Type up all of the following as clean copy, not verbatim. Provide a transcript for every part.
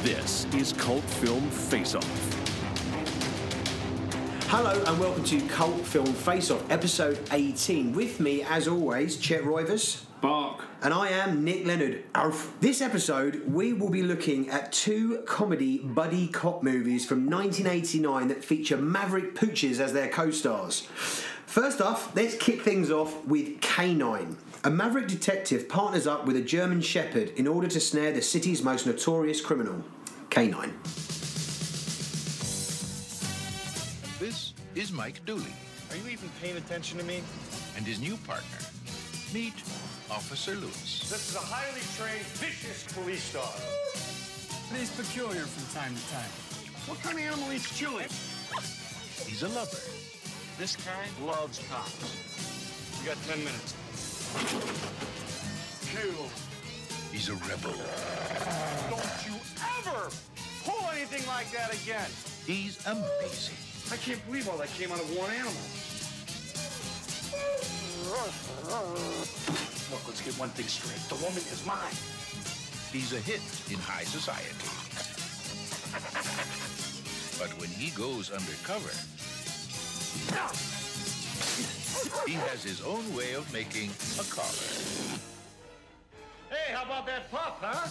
This is Cult Film Face-Off. Hello and welcome to Cult Film Face-Off, episode 18. With me, as always, Chet Roivers. Bark. And I am Nick Leonard. Arf. This episode, we will be looking at two comedy buddy cop movies from 1989 that feature maverick pooches as their co-stars. First off, let's kick things off with K-9. A maverick detective partners up with a German shepherd in order to snare the city's most notorious criminal, K-9. This is Mike Dooley. Are you even paying attention to me? And his new partner. Meet Officer Lewis. This is a highly trained, vicious police star. It is peculiar from time to time. What kind of animal eats chili? He's a lover. This kind loves cops. You got 10 minutes. Kill. He's a rebel. Don't you ever pull anything like that again. He's amazing. I can't believe all that came out of one animal. Look, let's get one thing straight. The woman is mine. He's a hit in high society. But when he goes undercover, he has his own way of making a collar. Hey, how about that pup, huh?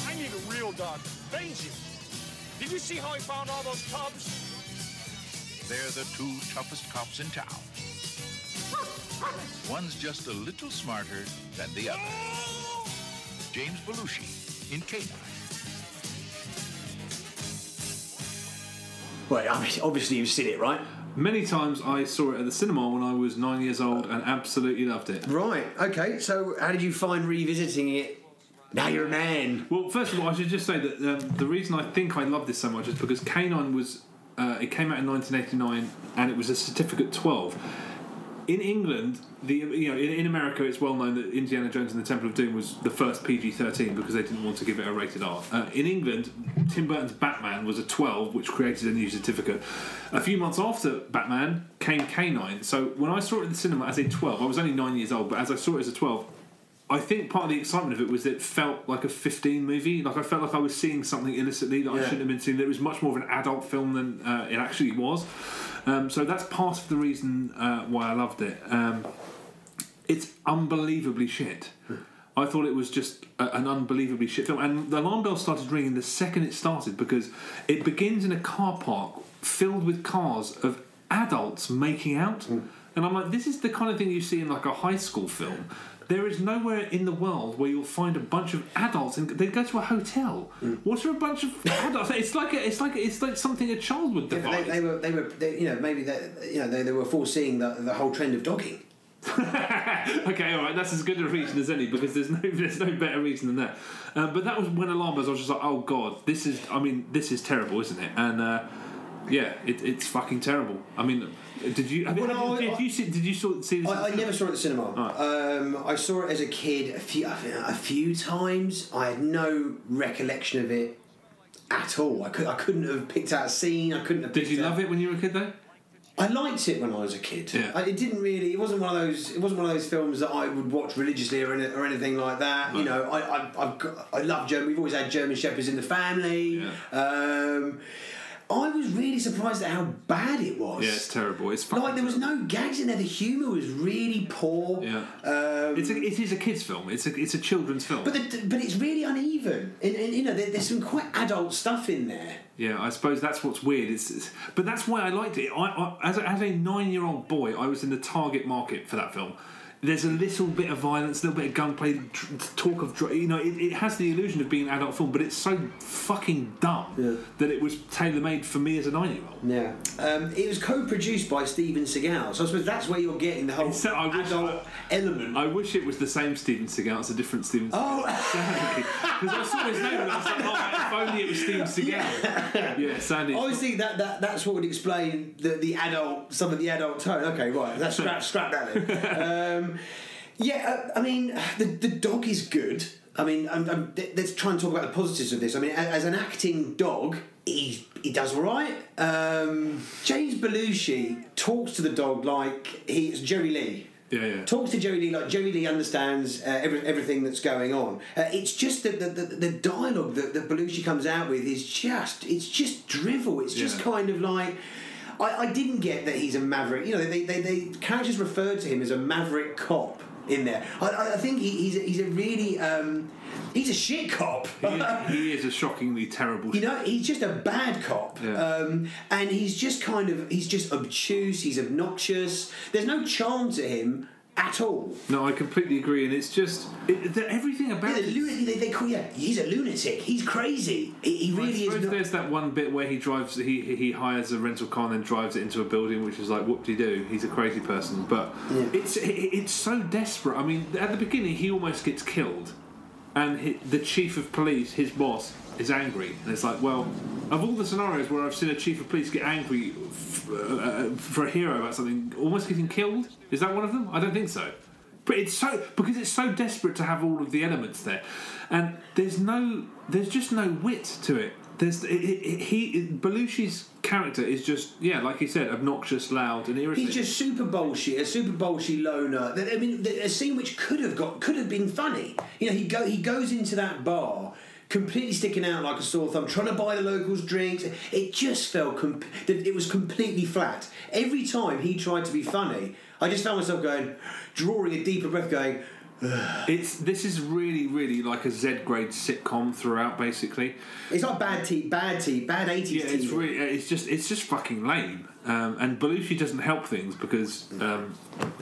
I need a real dog. Benji. Did you see how he found all those cubs? They're the two toughest cops in town. One's just a little smarter than the other. James Belushi in K-9. Well, I mean, obviously you've seen it, right? Many times I saw it at the cinema when I was 9 years old and absolutely loved it. Right, okay. So how did you find revisiting it? Now you're a man. Well, first of all, I should just say that the reason I think I love this so much is because K-9 was... it came out in 1989 and it was a certificate 12. In England, in America, it's well known that Indiana Jones and the Temple of Doom was the first PG-13 because they didn't want to give it a rated R. In England, Tim Burton's Batman was a 12, which created a new certificate. A few months after Batman came K-9. So when I saw it at the cinema as a 12, I was only 9 years old, but as I saw it as a 12, I think part of the excitement of it was that it felt like a 15 movie. Like I felt like I was seeing something illicitly that I shouldn't have been seeing. It was much more of an adult film than it actually was. So that's part of the reason why I loved it. It's unbelievably shit. I thought it was just an unbelievably shit film. And the alarm bell started ringing the second it started because it begins in a car park filled with cars of adults making out. And I'm like, this is the kind of thing you see in like a high school film. There is nowhere in the world where you'll find a bunch of adults and they go to a hotel. What's for a bunch of adults? It's like something a child would devise. They were foreseeing the whole trend of dogging. Okay, all right, that's as good a reason as any because there's no better reason than that. But that was when alarm bells. I was just like, oh god, this is terrible, isn't it? And it's fucking terrible. I mean. Did you see this? I never saw it at the cinema. Right. I saw it as a kid a few times. I had no recollection of it at all. I couldn't have picked out a scene. Did you love it when you were a kid though? I liked it when I was a kid. Yeah. It didn't really. It wasn't one of those films that I would watch religiously or anything like that. Right. You know, I love German. We've always had German shepherds in the family. Yeah. I was really surprised at how bad it was. Yeah, it's terrible. It's like there was no gags in there. The humour was really poor. Yeah, it is a kids' film. It's a children's film. But it's really uneven. And there's some quite adult stuff in there. Yeah, I suppose that's what's weird. But that's why I liked it. As a 9-year-old boy, I was in the target market for that film. There's a little bit of violence, a little bit of gunplay, talk of... it has the illusion of being an adult film, but it's so fucking dumb that it was tailor-made for me as a 9-year-old. Yeah. It was co-produced by Steven Seagal, so I suppose that's where you're getting the whole adult element. I wish it was the same Steven Seagal. It's a different Steven Seagal. Oh! Sadly. Because I saw his name and I was like, if only it was Steven Seagal. Yeah, sadly. I always think that's what would explain some of the adult tone. Okay, right. Let's scrap that then. I mean, the dog is good. I mean, let's try and talk about the positives of this. I mean, as an acting dog, he does all right. James Belushi talks to the dog like he's Jerry Lee. Yeah. Talks to Jerry Lee like Jerry Lee understands everything that's going on. It's just that the dialogue that Belushi comes out with is just drivel. It's just kind of like I didn't get that he's a maverick. You know, they characters referred to him as a maverick cop in there. I think he's a really he's a shit cop. He is a shockingly terrible. You know, he's just a bad cop, and he's just obtuse. He's obnoxious. There's no charm to him at all. No, I completely agree, and it's just everything about They call he's a lunatic. He's crazy. He really is. There's that one bit where he drives. He hires a rental car and then drives it into a building, which is like, whoop-de-doo. He's a crazy person, but it's so desperate. I mean, at the beginning, he almost gets killed. And the chief of police, his boss, is angry. And it's like, well, of all the scenarios where I've seen a chief of police get angry for a hero about something, almost getting killed, is that one of them? I don't think so. But because it's so desperate to have all of the elements there, and there's just no wit to it. Belushi's character is just like you said, obnoxious, loud, and irritating. He's just super bullshit loner. I mean, a scene which could have been funny. You know, he goes into that bar completely sticking out like a sore thumb, trying to buy the locals drinks. It just felt it was completely flat. Every time he tried to be funny, I just found myself drawing a deeper breath, going. This is really, really like a Z-grade sitcom throughout. Basically, it's like bad 80s. Yeah, TV. it's really, it's just fucking lame. And Belushi doesn't help things because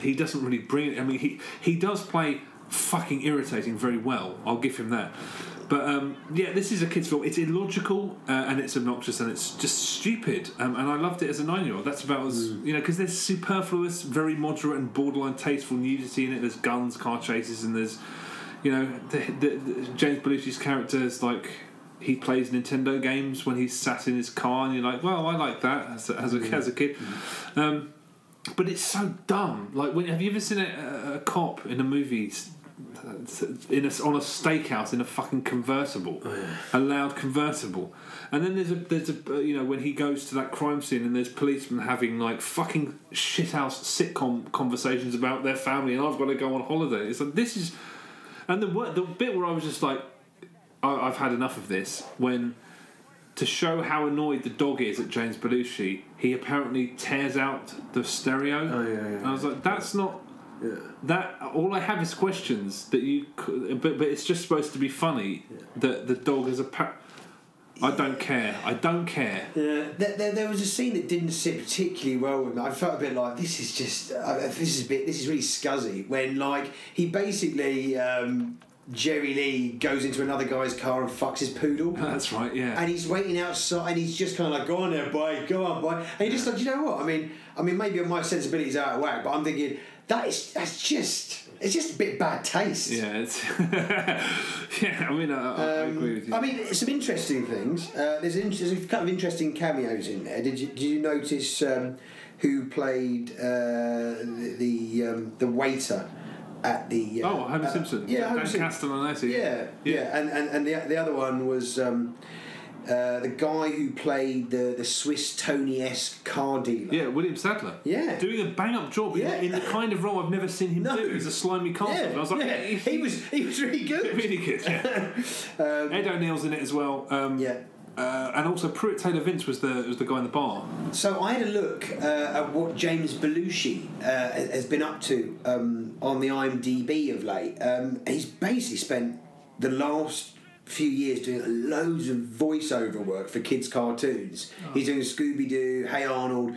he doesn't really bring it. I mean, he does play fucking irritating very well. I'll give him that. But this is a kids' film. It's illogical and it's obnoxious and it's just stupid. And I loved it as a 9-year-old. That's about as because there's superfluous, very moderate and borderline tasteful nudity in it. There's guns, car chases, and there's the James Belushi's character is like he plays Nintendo games when he's sat in his car, and you're like, well, I like that as a kid. But it's so dumb. Like, have you ever seen a cop in a movie? On a steakhouse in a fucking convertible, a loud convertible, and then there's a when he goes to that crime scene and there's policemen having like fucking shithouse sitcom conversations about their family, and I've got to go on holiday. It's like this is, and the bit where I was just like, I've had enough of this. When to show how annoyed the dog is at James Belushi, he apparently tears out the stereo. And I was like, that's not. Yeah. That all I have is questions that you, but it's just supposed to be funny that the dog is I don't care. Yeah, there was a scene that didn't sit particularly well with me. I felt a bit like this is really scuzzy when like he basically Jerry Lee goes into another guy's car and fucks his poodle. That's right, yeah. And he's waiting outside and he's just kind of like, go on there, boy, go on, boy. And you're just like, you know what? I mean, maybe my sensibilities are out of whack, but I'm thinking it's just a bit bad taste. Yeah, it's yeah. I mean, I agree with you. I mean, some interesting things. There's a couple of interesting cameos in there. Did you notice who played the waiter at the Homer Simpson? Yeah, Homer Dan Castellaneta. Yeah. And the other one was. The guy who played the Swiss Tony-esque car dealer. Yeah, William Sadler. Yeah. Doing a bang-up job in the kind of role I've never seen him do. He's a slimy constable. Yeah. I was like, he was really good. Really good, yeah. Ed O'Neill's in it as well. And also Pruitt Taylor Vince was the guy in the bar. So I had a look at what James Belushi has been up to on the IMDb of late. He's basically spent the last few years doing loads of voiceover work for kids' cartoons. He's doing Scooby-Doo, Hey Arnold.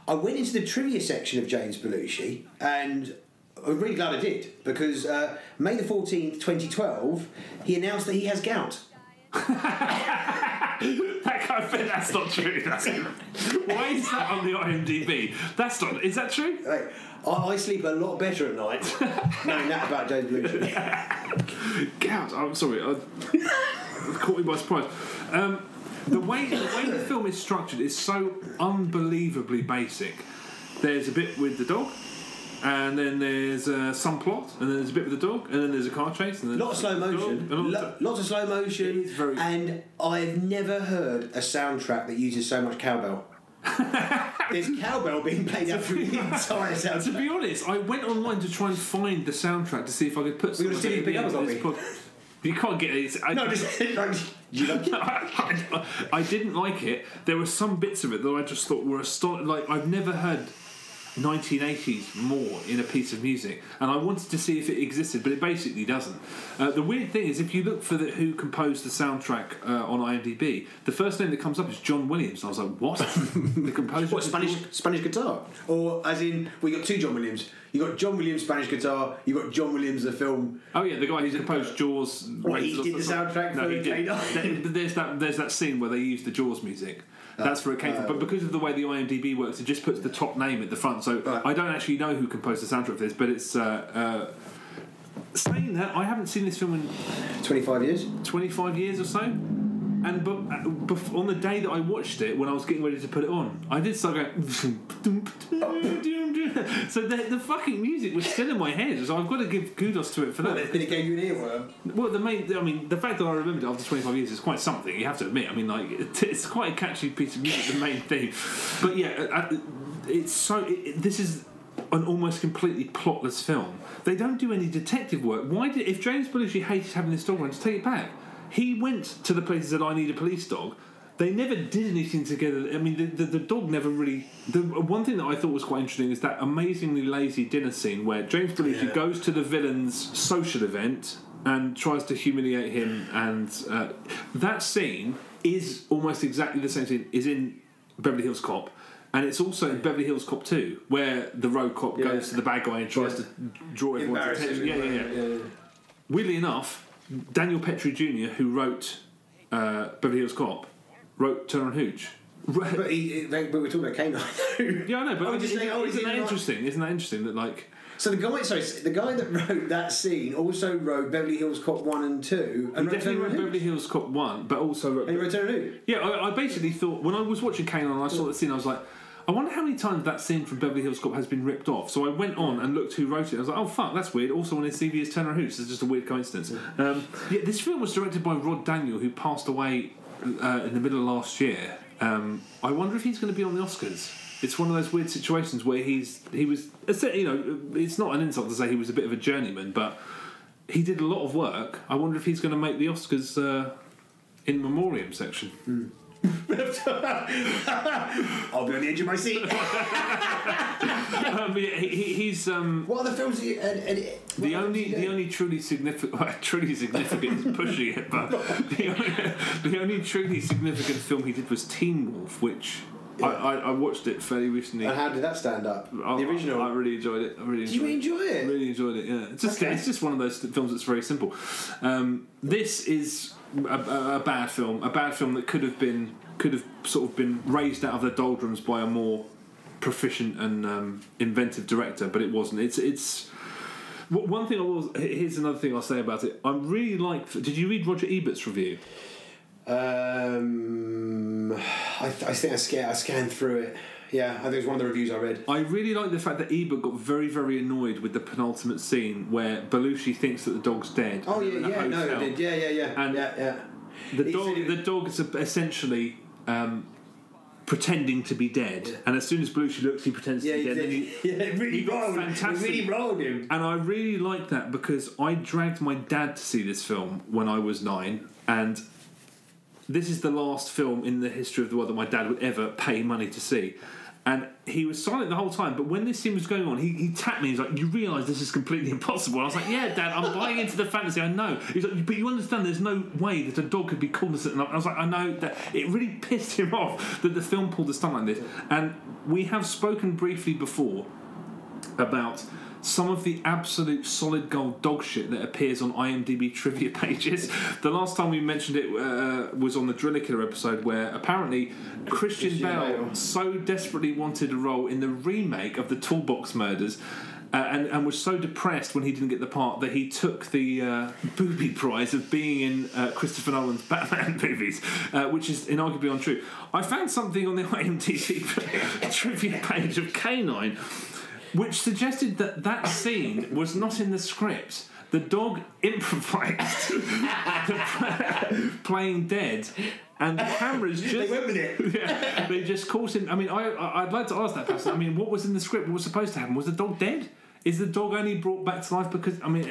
I went into the trivia section of James Belushi and I'm really glad I did because May the 14th, 2012, he announced that he has gout. That's not true. Why is that on the IMDb? That's not. Is that true? Right. I sleep a lot better at night knowing that about James Belushi. Gout. I'm sorry. Caught me by surprise. The way the film is structured is so unbelievably basic. There's a bit with the dog, and then there's some plot, and then there's a bit with the dog, and then there's a car chase, and then lots of slow motion, lots of slow motion, and I've never heard a soundtrack that uses so much cowbell. There's cowbell being played out through the entire soundtrack. To be honest, I went online to try and find the soundtrack to see if I could put. We got to see pick up or this something. You can't get it. No, just you like it? I didn't like it. There were some bits of it that I just thought were astonishing. Like, I've never heard 1980s more in a piece of music, and I wanted to see if it existed, but it basically doesn't. The weird thing is, if you look for who composed the soundtrack on IMDb, the first name that comes up is John Williams. And I was like, what? The composer? What, Spanish guitar? Or as in, we got two John Williams. You got John Williams Spanish guitar. You got John Williams the film. Oh yeah, the guy who composed Jaws. What, he did the soundtrack for K-9? There's that scene where they use the Jaws music. That's where it came from. But because of the way the IMDb works, it just puts the top name at the front. So I don't actually know who composed the soundtrack for this, but it's... saying that, I haven't seen this film in... 25 years? 25 years or so. And on the day that I watched it, when I was getting ready to put it on, I did start going... So the fucking music was still in my head. So I've got to give kudos to it for that. Well, it gave you an earworm. Well, the fact that I remembered it after 25 years is quite something. You have to admit. I mean, like, it's quite a catchy piece of music, the main theme. But yeah, it's so. This is an almost completely plotless film. They don't do any detective work. If James Belushi hated having this dog around, just take it back. He went to the place and said, "I need a police dog." They never did anything together. I mean, the dog never really... The one thing that I thought was quite interesting is that amazingly lazy dinner scene where James Belushi goes to the villain's social event and tries to humiliate him, and that scene is almost exactly the same scene is in Beverly Hills Cop, and it's also in Beverly Hills Cop 2, where the road cop goes to the bad guy and tries to draw everyone's attention. Yeah. Weirdly enough, Daniel Petrie Jr., who wrote Beverly Hills Cop, wrote Turner and Hooch. But we're talking about K-9. Yeah, I know, but isn't that interesting? Isn't that interesting that, like... So the guy that wrote that scene also wrote Beverly Hills Cop 1 and 2. And he definitely wrote Beverly Hills Cop 1, but also wrote... And he wrote Turner and Hooch? Yeah, I basically thought... When I was watching K-9 and I saw that scene, I was like, I wonder how many times that scene from Beverly Hills Cop has been ripped off. So I went on and looked who wrote it. I was like, oh, fuck, that's weird. Also on his CV is Turner and Hooch. It's just a weird coincidence. This film was directed by Rod Daniel, who passed away... in the middle of last year. I wonder if he's going to be on the Oscars. It's one of those weird situations where he was, you know, it's not an insult to say he was a bit of a journeyman, but he did a lot of work. I wonder if he's going to make the Oscars in memoriam section. I'll be on the edge of my seat. He's what other films? The only truly significant is pushing it, but the only truly significant film he did was Teen Wolf, which I watched it fairly recently. And how did that stand up? The original. I really enjoyed it. Did you enjoy it? I really enjoyed it. Yeah, it's just one of those films that's very simple. This is a bad film. A bad film that could have sort of been raised out of the doldrums by a more proficient and inventive director, but it wasn't. It's one thing I will. Here's another thing I'll say about it. I really like. Did you read Roger Ebert's review? I think I scanned through it. Yeah, I think it was one of the reviews I read. I really like the fact that Ebert got very, very annoyed with the penultimate scene where Belushi thinks that the dog's dead. Oh yeah, no, it did. Yeah. And the dog is essentially pretending to be dead, and as soon as Belushi looks, he pretends to be dead. It really rolled him. And I really like that because I dragged my dad to see this film when I was 9, and this is the last film in the history of the world that my dad would ever pay money to see. And he was silent the whole time, but when this scene was going on, he tapped me. He's like, "You realise this is completely impossible?" And I was like, "Yeah, Dad, I'm buying into the fantasy. I know." He's like, "But you understand, there's no way that a dog could be cognizant enough." And I was like, "I know." That it really pissed him off that the film pulled a stunt like this. And we have spoken briefly before about some of the absolute solid gold dog shit that appears on IMDb trivia pages. The last time we mentioned it was on the Driller Killer episode, where apparently Christian Bale so desperately wanted a role in the remake of the Toolbox Murders and was so depressed when he didn't get the part that he took the booby prize of being in Christopher Nolan's Batman movies, which is inarguably untrue. I found something on the IMDb trivia page of K-9 which suggested that scene was not in the script. The dog improvised playing dead And the cameras just... They went with it. Yeah, they just caught him. I mean, I'd like to ask that person. I mean, what was in the script? What was supposed to happen? Was the dog dead? Is the dog only brought back to life because... I mean,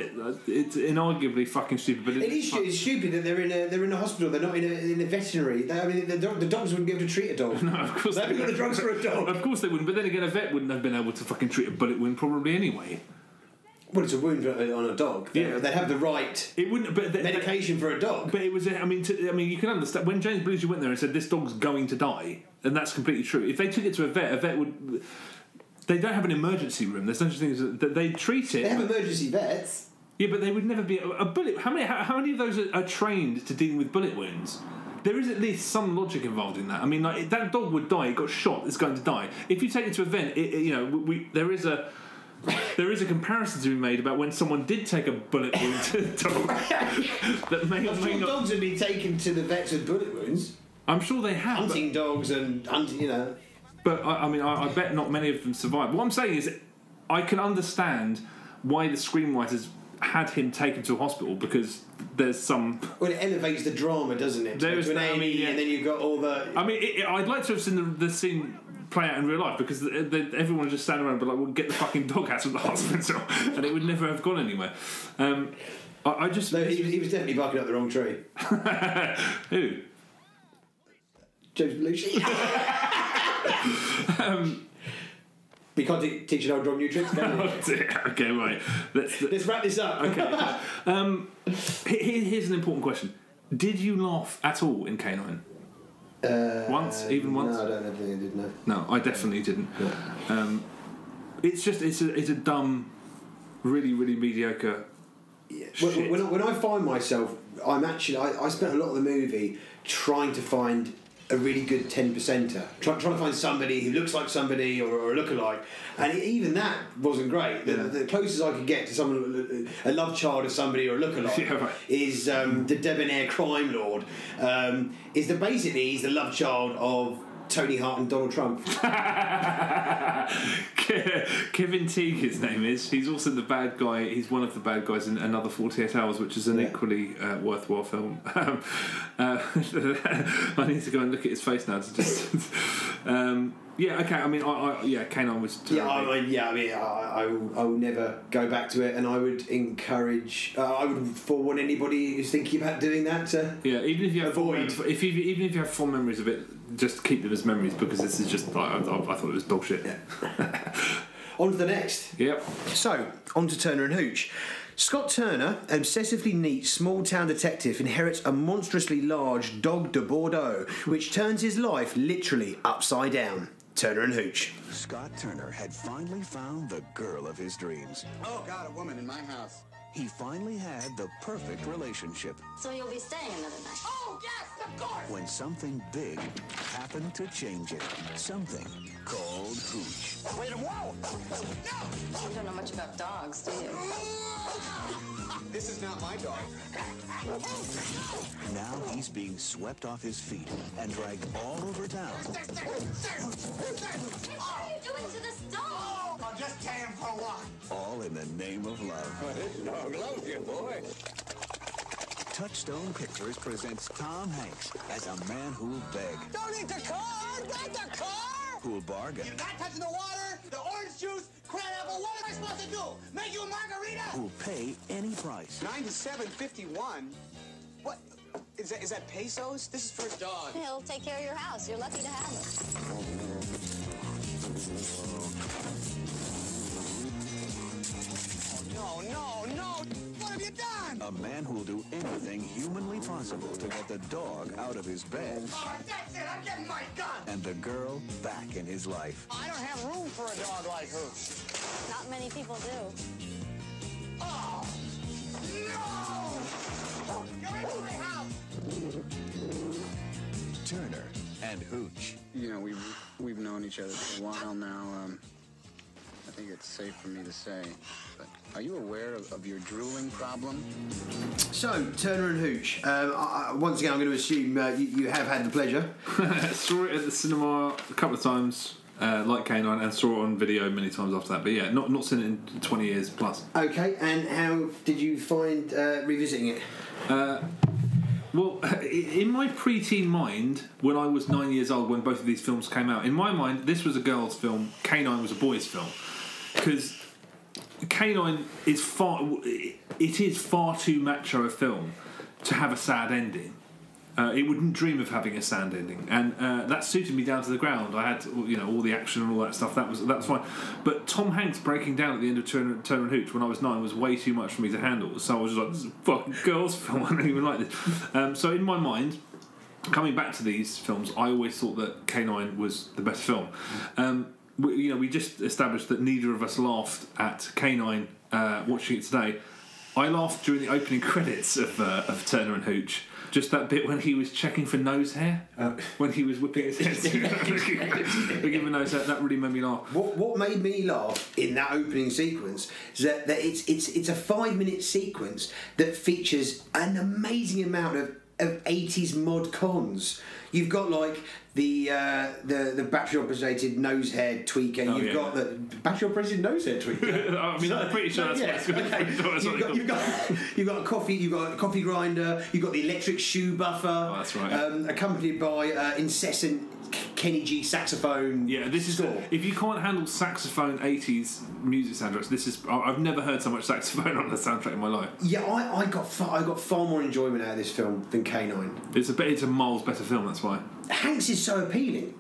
it's inarguably fucking stupid. But It is stupid that they're in a hospital. They're not in a veterinary. The dogs wouldn't be able to treat a dog. No, of course they haven't got the drugs for a dog. Of course they wouldn't. But then again, a vet wouldn't have been able to fucking treat a bullet wound probably anyway. Well, it's a wound on a dog. Yeah. They'd have the right medication for a dog. But it was... I mean, you can understand... When James Belushi went there and said, this dog's going to die, and that's completely true. If they took it to a vet would... They don't have an emergency room. There's such things that they treat it... They have emergency vets. Yeah, but they would never be... A bullet... How many of those are trained to dealing with bullet wounds? There is at least some logic involved in that. I mean, like, that dog would die. It got shot. It's going to die. If you take it to a vet, there is a comparison to be made about when someone did take a bullet wound to a dog that may or may not... dogs have been taken to the vets with bullet wounds. I'm sure they have. Hunting dogs and hunting, But I bet not many of them survived. What I'm saying is, I can understand why the screenwriters had him taken to a hospital because there's some... Well, it elevates the drama, doesn't it? There's an A&E, and then you've got all the... I mean, I'd like to have seen the scene play out in real life because everyone would just stand around and be like, well, get the fucking dog out of the hospital, and it would never have gone anywhere. I just... No, he was definitely barking up the wrong tree. Who? James Belushi. We can't teach an old dog new tricks, can we? Okay, right. Let's wrap this up. Okay. Here's an important question. Did you laugh at all in K-9? Once? Even once? No, I don't think I did, no. No, I definitely didn't. Yeah. It's a dumb, really, really mediocre shit. When I find myself, I spent a lot of the movie trying to find a really good 10%er, trying to find somebody who looks like somebody or a lookalike, and even that wasn't great. The closest I could get to someone, a love child of somebody or a lookalike, is the debonair crime lord. He's the love child of Tony Hart and Donald Trump. Kevin Teague, his name is. He's also the bad guy. He's one of the bad guys in Another 48 Hours, which is an equally worthwhile film. I need to go and look at his face now to just... yeah, okay. I mean, K-9 was terrible. I will never go back to it, and I would encourage. I would forewarn anybody who's thinking about doing that to. Yeah, even if you have avoid. Even if you have fond memories of it, just keep them as memories because this is just. I thought it was bullshit. Yeah. On to the next. Yep. So, on to Turner and Hooch. Scott Turner, an obsessively neat small-town detective, inherits a monstrously large dog de Bordeaux, which turns his life literally upside down. Turner and Hooch. Scott Turner had finally found the girl of his dreams. Oh, God, a woman in my house. He finally had the perfect relationship. So you'll be staying another night? Oh, yes, of course! When something big happened to change it. Something called Hooch. Wait, whoa! You don't know much about dogs, do you? This is not my dog. Now he's being swept off his feet and dragged all over town. What are you doing to this dog? Oh, I'll just take him for a walk. All in the name of love. This dog loves you, boy. Touchstone Pictures presents Tom Hanks as a man who'll beg. Don't eat the car! Not the car! Who'll bargain. You're not touching the water, the orange juice, crab apple. What am I supposed to do? Make you a margarita? Who'll pay any price. 97.51. What? Is that pesos? This is for a dog. He'll take care of your house. You're lucky to have him. No! What have you done? A man who'll do anything humanly possible to get the dog out of his bed. Oh, that's it. I'm getting my gun. And the girl back in his life. I don't have room for a dog like Hooch. Not many people do. Oh, no! You're in my house! Turner and Hooch. You know, we've known each other for a while now. I think it's safe for me to say, but are you aware of your drooling problem? So, Turner and Hooch. Once again, I'm going to assume you have had the pleasure. Saw it at the cinema a couple of times, like K-9, and saw it on video many times after that. But yeah, not seen it in 20 years plus. Okay, and how did you find revisiting it? Well, in my preteen mind, when I was 9 years old, when both of these films came out, in my mind, this was a girl's film, K-9 was a boy's film. Because K-9 is far too macho a film to have a sad ending. It wouldn't dream of having a sad ending, and that suited me down to the ground. I had, all the action and all that stuff. That was fine. But Tom Hanks breaking down at the end of Turner and Hooch when I was 9 was way too much for me to handle. So I was just like, this is a fucking girls' film. I don't even like this. So in my mind, coming back to these films, I always thought that K-9 was the best film. We just established that neither of us laughed at K-9 watching it today. I laughed during the opening credits of Turner and Hooch. Just that bit when he was checking for nose hair, when he was whipping his head, looking for nose hair, that really made me laugh. What made me laugh in that opening sequence is that it's a 5-minute sequence that features an amazing amount of 80s mod cons. You've got like the battery operated nose hair tweaker. You've got the battery operated nose hair tweaker. I mean, I'm pretty sure that's what it's called. You've got a coffee grinder. You've got the electric shoe buffer. Oh, that's right. Accompanied by incessant Kenny G saxophone. Yeah, this is if you can't handle saxophone 80s music soundtracks, this is. I've never heard so much saxophone on a soundtrack in my life. Yeah, I got far more enjoyment out of this film than K-9. It's a miles better film. That's why. Hanks is so appealing.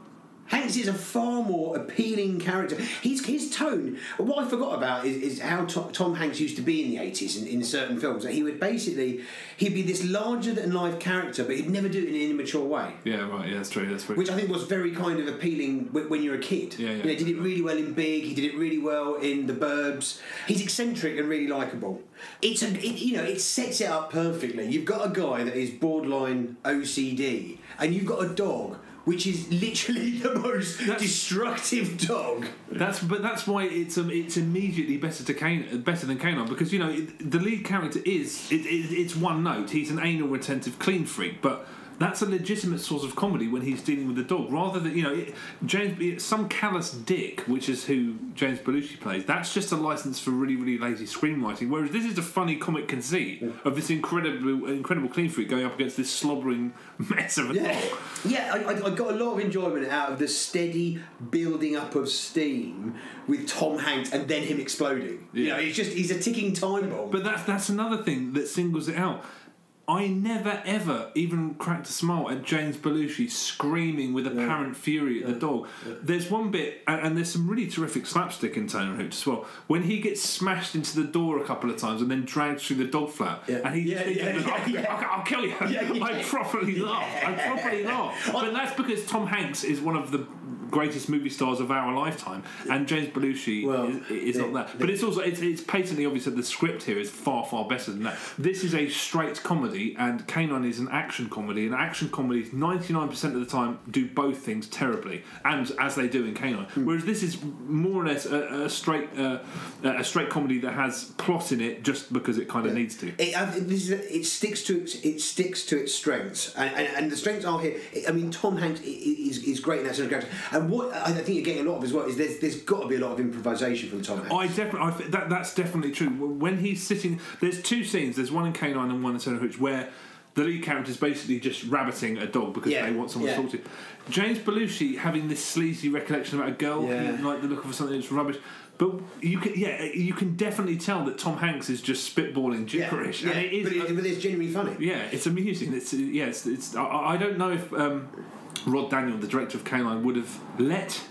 Hanks is a far more appealing character. His tone. What I forgot about is how Tom Hanks used to be in the 80s in certain films. That he'd be this larger than life character, but he'd never do it in an immature way. Yeah, right. Yeah, that's true. Which I think was very kind of appealing when you're a kid. Yeah. He did it really well in Big. He did it really well in The Burbs. He's eccentric and really likeable. It sets it up perfectly. You've got a guy that is borderline OCD, and you've got a dog which is literally the most destructive dog. That's why it's immediately better than K-9, because the lead character it's one note. He's an anal retentive clean freak, but that's a legitimate source of comedy when he's dealing with the dog, rather than some callous dick, which is who James Belushi plays. That's just a license for really, really lazy screenwriting. Whereas this is a funny comic conceit of this incredible clean freak going up against this slobbering mess of a dog. Yeah, I got a lot of enjoyment out of the steady building up of steam with Tom Hanks and then him exploding. Yeah. He's a ticking time bomb. But that's another thing that singles it out. I never ever even cracked a smile at James Belushi screaming with apparent fury at the dog. There's one bit, and there's some really terrific slapstick in Turner and Hooch as well, when he gets smashed into the door a couple of times and then dragged through the dog flat, and he I'll kill you. I properly laugh. But that's because Tom Hanks is one of the greatest movie stars of our lifetime, and James Belushi is not that. But it's also it's patently obvious that the script here is far better than that. This is a straight comedy, and K-9 is an action comedy. And action comedies 99% of the time do both things terribly, and as they do in K-9. Whereas this is more or less a straight comedy that has plot in it just because it kind of needs to. It sticks to its strengths, and the strengths are here. I mean, Tom Hanks is great in that sort of character. And what I think you're getting a lot of as well is there's got to be a lot of improvisation from Tom Hanks. That's definitely true. When he's sitting, there's two scenes. There's one in K-9 and one in Turner Hooch where the lead character is basically just rabbiting a dog because they want someone to talk to. James Belushi having this sleazy recollection about a girl who like the look of something that's rubbish. But you can definitely tell that Tom Hanks is just spitballing gibberish. And it is, but it's genuinely funny. Yeah, it's amusing. It's I don't know if Rod Daniel, the director of K-9, would have let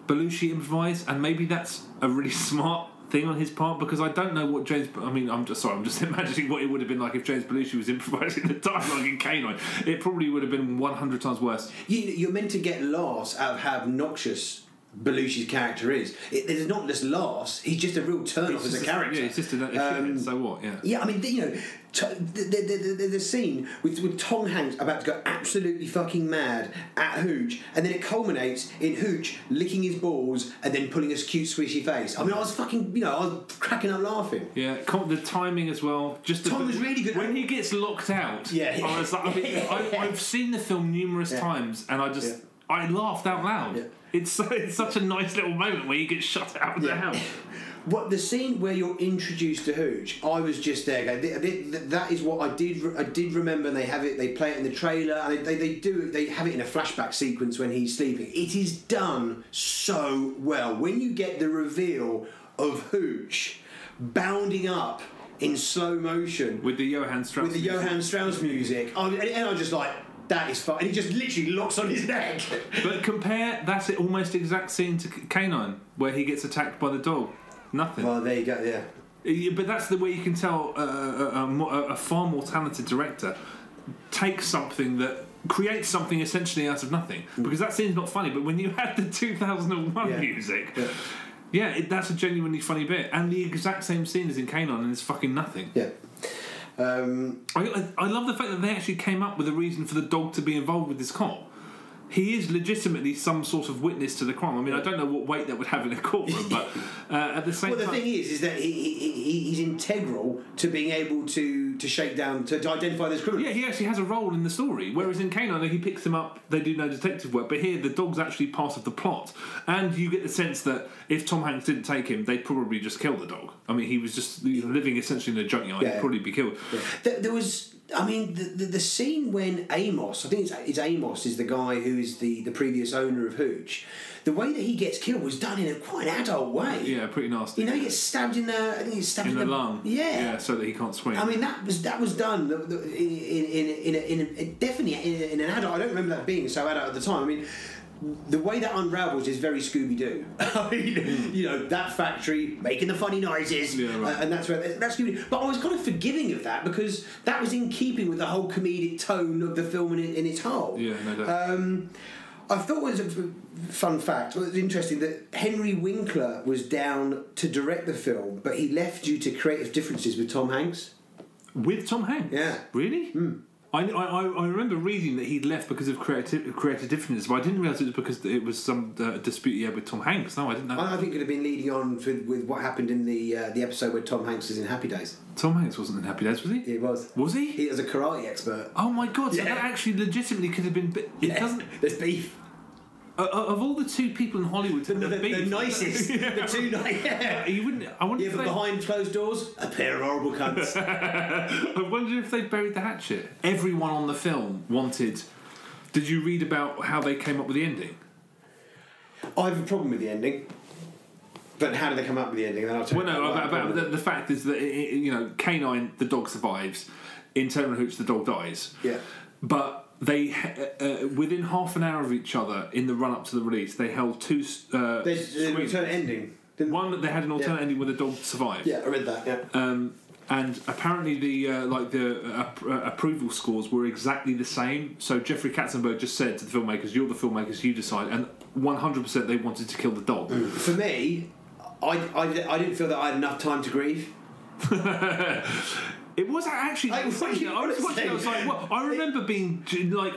Belushi improvise, and maybe that's a really smart thing on his part, because I don't know what I'm just imagining what it would have been like if James Belushi was improvising the dialogue in K-9. It probably would have been 100 times worse. You're meant to get laughs out of how obnoxious Belushi's character is. There's not just laughs. He's just a real turn-off as a character. Yeah, he's just a shithead, so what? Yeah, I mean, the scene with Tom Hanks about to go absolutely fucking mad at Hooch, and then it culminates in Hooch licking his balls and then pulling a cute squishy face. I mean, I was cracking up laughing. Yeah, the timing as well. Tom was really good when he gets locked out. I was like, I've seen the film numerous times, and I laughed out loud. Yeah. It's such a nice little moment where you get shut out of the house. What the scene where you're introduced to Hooch, I was just there going, that is what I did remember, and they have it, they play it in the trailer, and they have it in a flashback sequence when he's sleeping. It is done so well. When you get the reveal of Hooch bounding up in slow motion with the Johann Strauss music, and I'm just like, that is fun. And he just literally locks on his neck. But compare that almost exact scene to K-9, where he gets attacked by the dog. Nothing. Well, there you go, yeah. But that's the way you can tell a far more talented director takes something that creates something essentially out of nothing. Because that scene's not funny, but when you had the 2001 music, that's a genuinely funny bit. And the exact same scene as in K-9, and it's fucking nothing. Yeah. I love the fact that they actually came up with a reason for the dog to be involved with this cop. He is legitimately some sort of witness to the crime. I mean, I don't know what weight that would have in a courtroom, but at the same time... Well, the thing is that he's integral to being able to shake down, to identify this criminal. Yeah, he actually has a role in the story, whereas in K-9, he picks them up, they do no detective work, but here the dog's actually part of the plot. And you get the sense that if Tom Hanks didn't take him, they'd probably just kill the dog. I mean, he was just living essentially in a junkyard, he'd probably be killed. Yeah. There was... I mean, the scene when Amos, I think it's Amos, is the guy who is the previous owner of Hooch. The way that he gets killed was done in a quite adult way. Yeah, pretty nasty. You know, he gets stabbed in the... I think he's stabbed in the lung. Yeah, so that he can't swing. I mean, that was done definitely in an adult. I don't remember that being so adult at the time. I mean, the way that unravels is very Scooby-Doo. I mean, you know, that factory making the funny noises, and that's Scooby-Doo. But I was kind of forgiving of that because that was in keeping with the whole comedic tone of the film in its whole. Yeah, no doubt. I thought it was a fun fact. Well, it was interesting that Henry Winkler was down to direct the film, but he left due to creative differences with Tom Hanks. With Tom Hanks? Yeah. Really? Mm. I remember reading that he'd left because of creative differences, but I didn't realise it was because it was some dispute he had with Tom Hanks. No, I didn't know. I think it could have been leading on with what happened in the episode where Tom Hanks was in Happy Days. Tom Hanks wasn't in Happy Days, was he? He was. Was he? He was a karate expert. Oh my god! So that actually legitimately could have been. It doesn't. There's beef. Of all the two people in Hollywood, the nicest, the two nice. Yeah. You wouldn't. I wonder. Yeah, but behind closed doors, a pair of horrible cunts. I wonder if they buried the hatchet. Everyone on the film wanted. Did you read about how they came up with the ending? I have a problem with the ending. But how did they come up with the ending? Then I'll tell you. Well, no. About the fact is that K-9, the dog survives. In Turner and Hooch, the dog dies. Yeah. But they, within half an hour of each other in the run-up to the release, they held two There's an alternate ending. One that they had an alternate ending where the dog survived. Yeah, I read that, yeah. And apparently the approval scores were exactly the same. So Jeffrey Katzenberg just said to the filmmakers, "You're the filmmakers, you decide." And 100% they wanted to kill the dog. For me, I didn't feel that I had enough time to grieve. It was actually. I was watching. I was like, "What?" I remember being like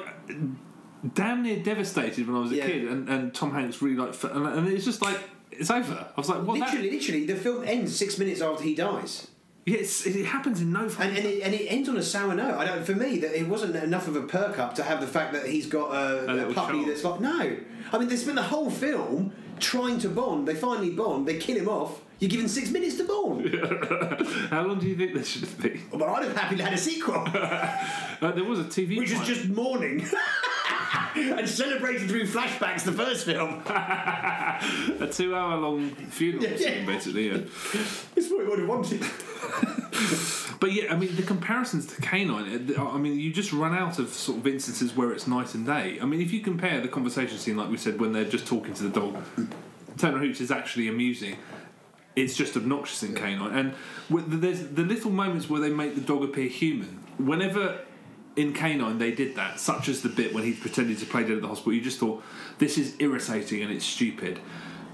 damn near devastated when I was a kid, and Tom Hanks really and it's just like it's over. I was like, "What?" Literally, the film ends 6 minutes after he dies. Yeah, it happens in no. And it ends on a sour note. For me, that it wasn't enough of a perk up to have the fact that he's got a puppy child. That's like no. I mean, they spent the whole film trying to bond. They finally bond. They kill him off. You're given 6 minutes to bond. Yeah. How long do you think this should be? Well, I'd have happily had a sequel. There was a TV which is just mourning and celebrated through flashbacks. The first film, a 2 hour long funeral scene, basically. Yeah. It's what we would have wanted. But yeah, I mean, the comparisons to K-9, I mean, you just run out of sort of instances where it's night and day. I mean, if you compare the conversation scene, like we said, when they're just talking to the dog, Turner Hooch is actually amusing. It's just obnoxious in K-9. And there's the little moments where they make the dog appear human. Whenever in K-9 they did that, such as the bit when he pretended to play dead at the hospital, you just thought, this is irritating and it's stupid.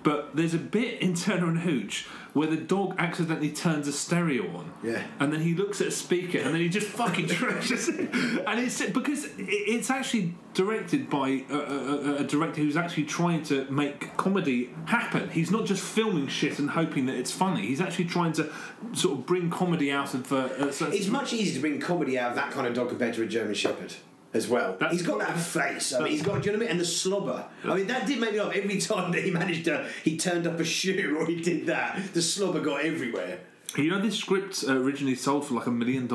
But there's a bit in Turner and Hooch where the dog accidentally turns a stereo on, and then he looks at a speaker, and then he just fucking trashes it. And it's because it's actually directed by a director who's actually trying to make comedy happen. He's not just filming shit and hoping that it's funny. He's actually trying to sort of bring comedy out of. It's much easier to bring comedy out of that kind of dog compared to a German Shepherd. as well. That's he's got that face. I mean, he's got, do you know what I mean? And the slobber. I mean, that did make me laugh every time that he turned up a shoe or he did that. The slobber got everywhere. You know, this script originally sold for like $1 million.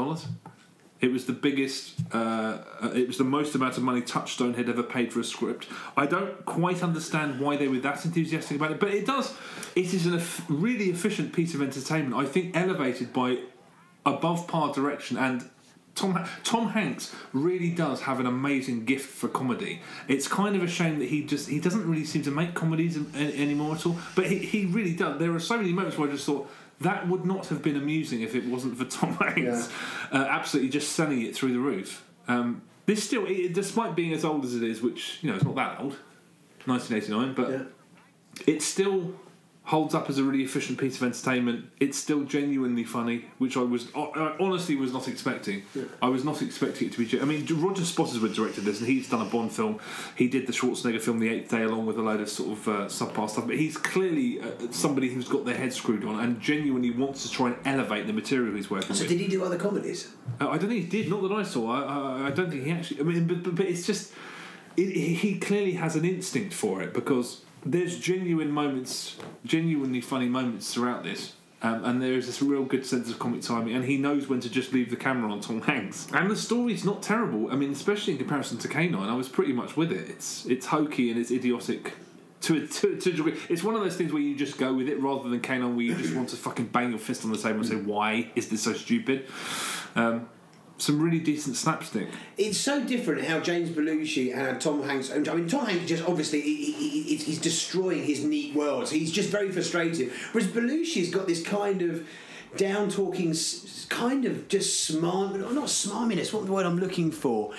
It was the biggest. It was the most amount of money Touchstone had ever paid for a script. I don't quite understand why they were that enthusiastic about it, but it does. It is a really efficient piece of entertainment. I think elevated by above par direction, and Tom Hanks really does have an amazing gift for comedy. It's kind of a shame that he doesn't really seem to make comedies anymore at all. But he really does. There are so many moments where I just thought that would not have been amusing if it wasn't for Tom Hanks. Absolutely just selling it through the roof. This still, despite being as old as it is, which it's not that old, 1989, but it still holds up as a really efficient piece of entertainment. It's still genuinely funny, which I honestly was not expecting. I was not expecting it to be. I mean, Roger Spottiswoode directed this, and he's done a Bond film. He did the Schwarzenegger film, The Eighth Day, along with a load of sort of subpar stuff. But he's clearly somebody who's got their head screwed on and genuinely wants to try and elevate the material he's working with. So did he do other comedies? I don't think he did. Not that I saw. I don't think he actually. I mean, but it's just he clearly has an instinct for it, because there's genuine moments, genuinely funny moments throughout this, and there is this real good sense of comic timing, and he knows when to just leave the camera on Tom Hanks. And the story's not terrible. I mean, especially in comparison to K-9, I was pretty much with it. It's hokey and it's idiotic to a degree. It's one of those things where you just go with it, rather than K-9 where you just want to fucking bang your fist on the table and say, why is this so stupid? Some really decent slapstick. It's so different how James Belushi and Tom Hanks. I mean, Tom Hanks just obviously he's destroying his neat worlds. He's just very frustrated. Whereas Belushi's got this kind of down talking, kind of just not smarminess. What the word I'm looking for?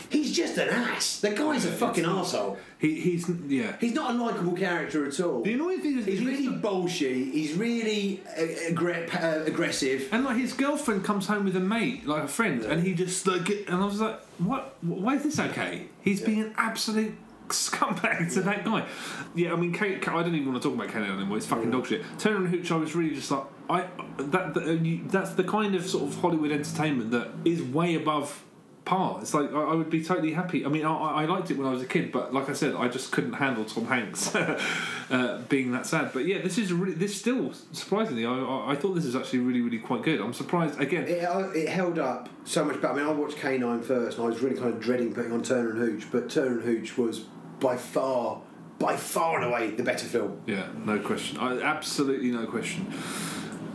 He's just an ass. The guy's a fucking arsehole. He's not a likeable character at all. The annoying thing is he's really bullshit. He's really aggressive. And like his girlfriend comes home with a mate, like a friend, and he just like, and I was like, what? Why is this okay? He's being an absolute scumbag to that guy. Yeah, I mean, I don't even want to talk about K-9 anymore. It's fucking dog shit. Turner and Hooch, I was really just like, that's the kind of sort of Hollywood entertainment that is way above par. It's like I would be totally happy. I mean, I liked it when I was a kid, but like I said, I just couldn't handle Tom Hanks being that sad. But yeah, this still surprisingly, I thought this was actually really, really quite good. I'm surprised again. It held up so much better. I mean, I watched K-9 first, and I was really kind of dreading putting on Turner and Hooch, but Turner and Hooch was by far and away the better film. Yeah, no question. Absolutely no question.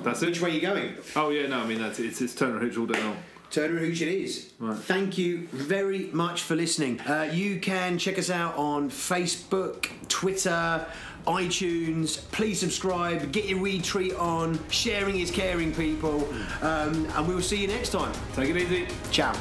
That's it. Which way are you going? Oh yeah, no, I mean it's Turner and Hooch all day long. Turner and Hooch it is. Right. Thank you very much for listening. You can check us out on Facebook, Twitter, iTunes. Please subscribe, get your retweet on. Sharing is caring, people. And we will see you next time. Take it easy. Ciao.